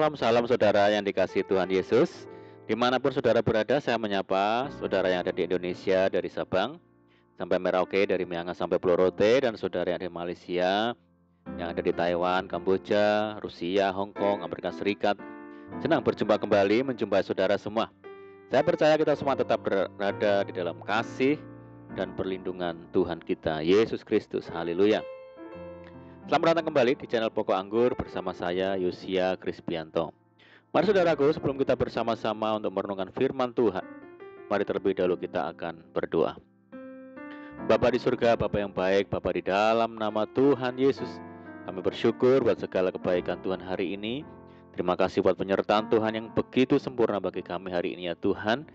Shalom, salam saudara yang dikasihi Tuhan Yesus. Dimanapun saudara berada, saya menyapa saudara yang ada di Indonesia dari Sabang sampai Merauke, dari Miangas sampai Pulau Rote, dan saudara yang ada di Malaysia, yang ada di Taiwan, Kamboja, Rusia, Hong Kong, Amerika Serikat. Senang berjumpa kembali, menjumpai saudara semua. Saya percaya kita semua tetap berada di dalam kasih dan perlindungan Tuhan kita, Yesus Kristus. Haleluya. Selamat datang kembali di channel Pokok Anggur bersama saya, Yosia Krispianto. Mari saudaraku, sebelum kita bersama-sama untuk merenungkan firman Tuhan, mari terlebih dahulu kita akan berdoa. Bapa di surga, Bapa yang baik, Bapa di dalam nama Tuhan Yesus, kami bersyukur buat segala kebaikan Tuhan hari ini. Terima kasih buat penyertaan Tuhan yang begitu sempurna bagi kami hari ini ya Tuhan.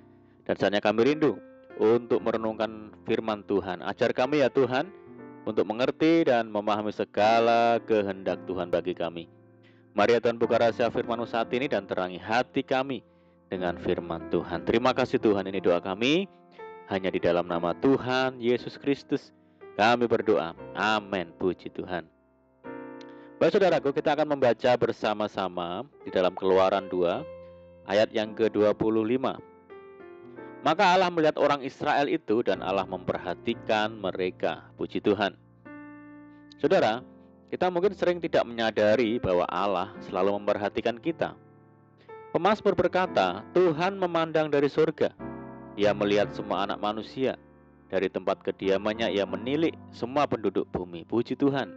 Dan saatnya kami rindu untuk merenungkan firman Tuhan. Ajar kami ya Tuhan, untuk mengerti dan memahami segala kehendak Tuhan bagi kami. Mari ya Tuhan, buka rahasia firman-Mu saat ini dan terangi hati kami dengan firman Tuhan. Terima kasih Tuhan, ini doa kami. Hanya di dalam nama Tuhan Yesus Kristus kami berdoa. Amin. Puji Tuhan. Baik saudaraku, kita akan membaca bersama-sama di dalam Keluaran 2 ayat yang ke-25. Maka Allah melihat orang Israel itu dan Allah memperhatikan mereka. Puji Tuhan. Saudara, kita mungkin sering tidak menyadari bahwa Allah selalu memperhatikan kita. Pemazmur berkata, Tuhan memandang dari surga. Ia melihat semua anak manusia. Dari tempat kediamannya ia menilik semua penduduk bumi. Puji Tuhan.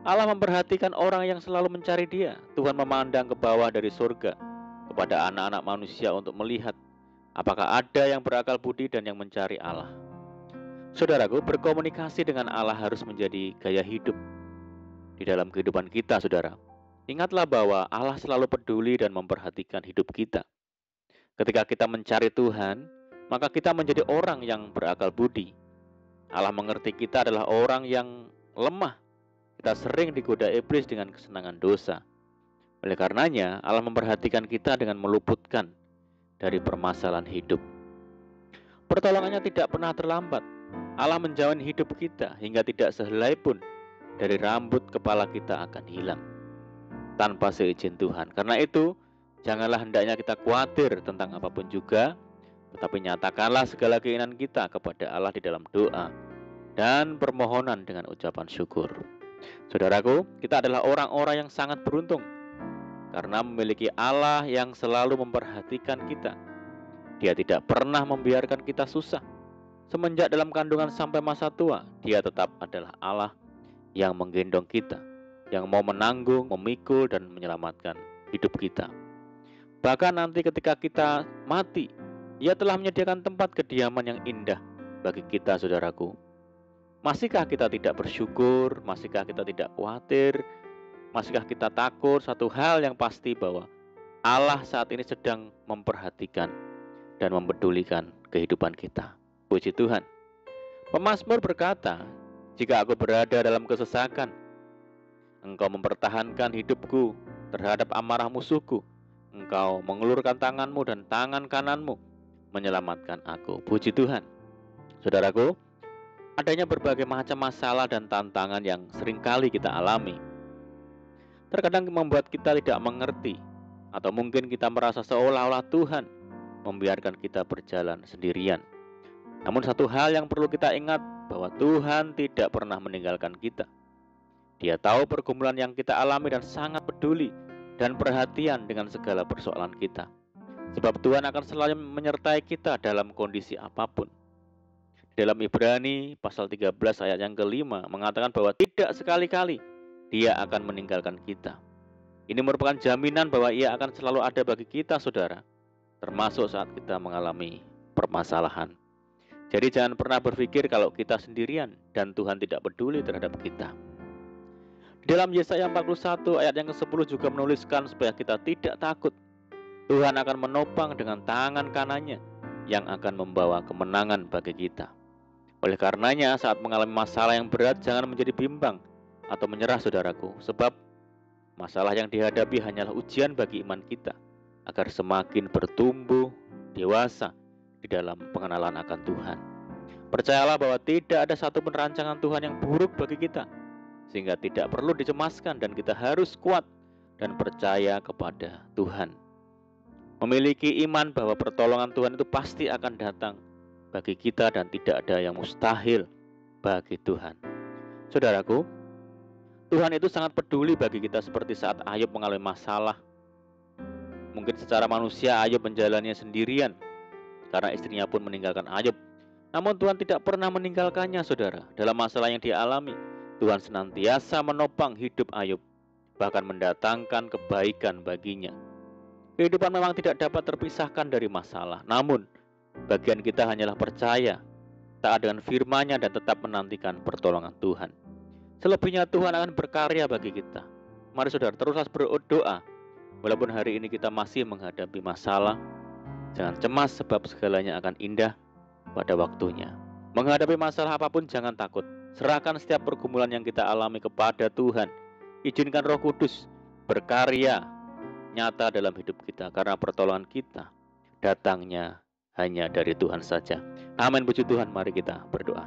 Allah memperhatikan orang yang selalu mencari Dia. Tuhan memandang ke bawah dari surga kepada anak-anak manusia untuk melihat apakah ada yang berakal budi dan yang mencari Allah. Saudaraku, berkomunikasi dengan Allah harus menjadi gaya hidup di dalam kehidupan kita, saudara. Ingatlah bahwa Allah selalu peduli dan memperhatikan hidup kita. Ketika kita mencari Tuhan, maka kita menjadi orang yang berakal budi. Allah mengerti kita adalah orang yang lemah. Kita sering digoda iblis dengan kesenangan dosa. Oleh karenanya, Allah memperhatikan kita dengan meluputkan dari permasalahan hidup. Pertolongannya tidak pernah terlambat. Allah menjauhi hidup kita hingga tidak sehelai pun dari rambut kepala kita akan hilang tanpa seizin Tuhan. Karena itu, janganlah hendaknya kita khawatir tentang apapun juga, tetapi nyatakanlah segala keinginan kita kepada Allah di dalam doa dan permohonan dengan ucapan syukur. Saudaraku, kita adalah orang-orang yang sangat beruntung karena memiliki Allah yang selalu memperhatikan kita. Dia tidak pernah membiarkan kita susah. Semenjak dalam kandungan sampai masa tua, Dia tetap adalah Allah yang menggendong kita, yang mau menanggung, memikul, dan menyelamatkan hidup kita. Bahkan nanti ketika kita mati, Dia telah menyediakan tempat kediaman yang indah bagi kita, saudaraku. Masihkah kita tidak bersyukur? Masihkah kita tidak khawatir? Masihkah kita takut? Satu hal yang pasti bahwa Allah saat ini sedang memperhatikan dan mempedulikan kehidupan kita. Puji Tuhan. Pemazmur berkata, jika aku berada dalam kesesakan, Engkau mempertahankan hidupku terhadap amarah musuhku. Engkau mengulurkan tanganmu dan tangan kananmu menyelamatkan aku. Puji Tuhan. Saudaraku, adanya berbagai macam masalah dan tantangan yang seringkali kita alami. Terkadang membuat kita tidak mengerti, atau mungkin kita merasa seolah-olah Tuhan membiarkan kita berjalan sendirian. Namun satu hal yang perlu kita ingat, bahwa Tuhan tidak pernah meninggalkan kita. Dia tahu pergumulan yang kita alami dan sangat peduli dan perhatian dengan segala persoalan kita. Sebab Tuhan akan selalu menyertai kita dalam kondisi apapun. Dalam Ibrani pasal 13 ayat yang kelima mengatakan bahwa tidak sekali-kali Dia akan meninggalkan kita. Ini merupakan jaminan bahwa Ia akan selalu ada bagi kita, saudara, termasuk saat kita mengalami permasalahan. Jadi jangan pernah berpikir kalau kita sendirian dan Tuhan tidak peduli terhadap kita. Dalam Yesaya 41 ayat yang ke-10 juga menuliskan supaya kita tidak takut. Tuhan akan menopang dengan tangan kanannya yang akan membawa kemenangan bagi kita. Oleh karenanya, saat mengalami masalah yang berat, jangan menjadi bimbang atau menyerah, saudaraku. Sebab masalah yang dihadapi hanyalah ujian bagi iman kita, agar semakin bertumbuh dewasa di dalam pengenalan akan Tuhan. Percayalah bahwa tidak ada satupun rancangan Tuhan yang buruk bagi kita, sehingga tidak perlu dicemaskan dan kita harus kuat dan percaya kepada Tuhan. Memiliki iman bahwa pertolongan Tuhan itu pasti akan datang bagi kita dan tidak ada yang mustahil bagi Tuhan. Saudaraku, Tuhan itu sangat peduli bagi kita seperti saat Ayub mengalami masalah. Mungkin secara manusia Ayub menjalaninya sendirian karena istrinya pun meninggalkan Ayub. Namun Tuhan tidak pernah meninggalkannya, saudara. Dalam masalah yang dia alami, Tuhan senantiasa menopang hidup Ayub, bahkan mendatangkan kebaikan baginya. Kehidupan memang tidak dapat terpisahkan dari masalah. Namun, bagian kita hanyalah percaya, taat dengan firman-Nya dan tetap menantikan pertolongan Tuhan. Selebihnya Tuhan akan berkarya bagi kita. Mari saudara, teruslah berdoa. Walaupun hari ini kita masih menghadapi masalah, jangan cemas sebab segalanya akan indah pada waktunya. Menghadapi masalah apapun jangan takut. Serahkan setiap pergumulan yang kita alami kepada Tuhan. Izinkan Roh Kudus berkarya nyata dalam hidup kita, karena pertolongan kita datangnya hanya dari Tuhan saja. Amin, puji Tuhan. Mari kita berdoa.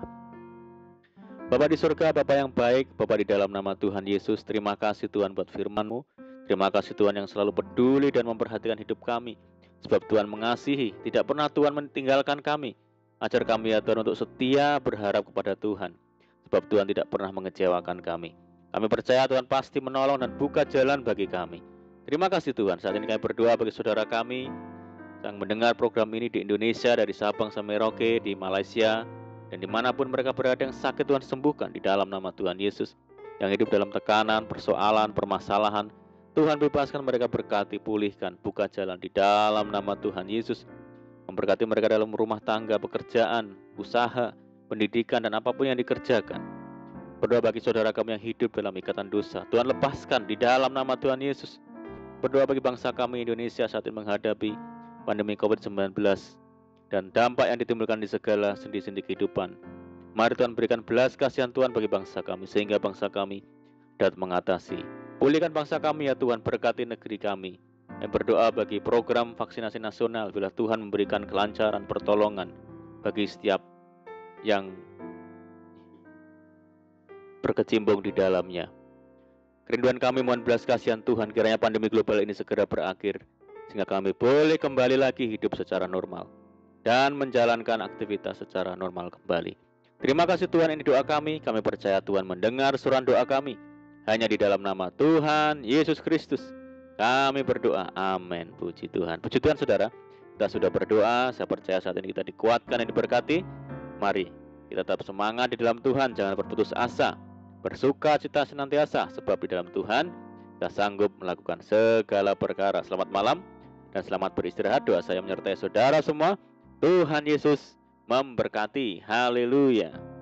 Bapa di surga, Bapa yang baik, Bapa di dalam nama Tuhan Yesus, terima kasih Tuhan buat firman-Mu. Terima kasih Tuhan yang selalu peduli dan memperhatikan hidup kami. Sebab Tuhan mengasihi, tidak pernah Tuhan meninggalkan kami. Ajar kami ya Tuhan untuk setia berharap kepada Tuhan. Sebab Tuhan tidak pernah mengecewakan kami. Kami percaya Tuhan pasti menolong dan buka jalan bagi kami. Terima kasih Tuhan. Saat ini kami berdoa bagi saudara kami yang mendengar program ini di Indonesia, dari Sabang sampai Merauke, di Malaysia, dan dimanapun mereka berada yang sakit Tuhan sembuhkan di dalam nama Tuhan Yesus. Yang hidup dalam tekanan, persoalan, permasalahan, Tuhan bebaskan mereka, berkati, pulihkan, buka jalan di dalam nama Tuhan Yesus. Memberkati mereka dalam rumah tangga, pekerjaan, usaha, pendidikan, dan apapun yang dikerjakan. Berdoa bagi saudara kami yang hidup dalam ikatan dosa, Tuhan lepaskan di dalam nama Tuhan Yesus. Berdoa bagi bangsa kami Indonesia saat ini menghadapi pandemi COVID-19 dan dampak yang ditimbulkan di segala sendi-sendi kehidupan. Mari Tuhan berikan belas kasihan Tuhan bagi bangsa kami, sehingga bangsa kami dapat mengatasi. Pulihkan bangsa kami ya Tuhan, berkati negeri kami. Dan berdoa bagi program vaksinasi nasional, bila Tuhan memberikan kelancaran, pertolongan bagi setiap yang berkecimpung di dalamnya. Kerinduan kami mohon belas kasihan Tuhan, kiranya pandemi global ini segera berakhir, sehingga kami boleh kembali lagi hidup secara normal dan menjalankan aktivitas secara normal kembali. Terima kasih Tuhan, ini doa kami percaya Tuhan mendengar surat doa kami. Hanya di dalam nama Tuhan Yesus Kristus kami berdoa, amin. Puji Tuhan. Puji Tuhan saudara, kita sudah berdoa. Saya percaya saat ini kita dikuatkan dan diberkati. Mari kita tetap semangat di dalam Tuhan, jangan berputus asa, bersuka cita senantiasa, sebab di dalam Tuhan kita sanggup melakukan segala perkara. Selamat malam dan selamat beristirahat. Doa saya menyertai saudara semua. Tuhan Yesus memberkati. Haleluya.